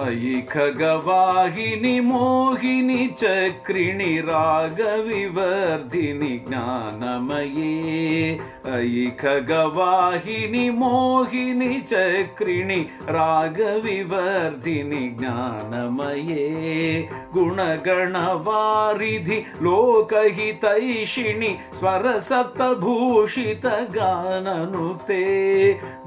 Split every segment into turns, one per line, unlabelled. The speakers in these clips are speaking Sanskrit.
अयि खगवाहिनि मोहिनि चक्रिणि रागविवर्धिनि ज्ञानमये अयि खगवाहिनि मोहिनि चक्रिणि रागविवर्धिनि ज्ञानमये गुणगणवारिधि लोकहितैषिणि स्वरसप्तभूषितगाननुते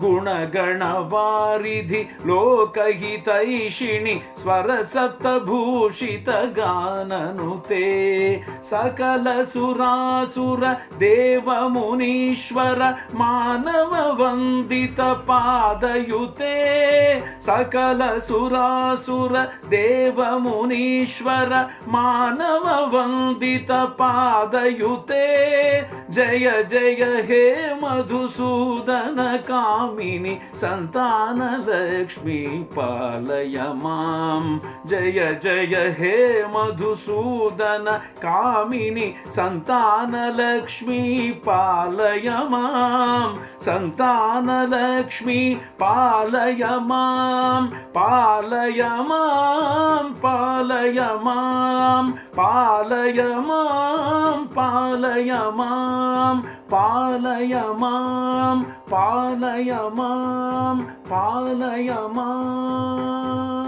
गुणगणवारिधि लोकहितैषिणि स्वरसप्तभूषितगाननुते सकलसुरासुर देवमुनीश्वर मानववन्दितपादयुते सकलसुरासुर देवमुनीश्वर मानववन्दितपादयुते जय जय हे मधुसूदन कामिनि सन्तानलक्ष्मी पालय मां जय जय हे मधुसूदन कामिनि सन्तानलक्ष्मी पालय मां सन्तानलक्ष्मी पालय मां पालय मां पालय मां पालय मां पालय मां पालय मां पालय मां पालय मां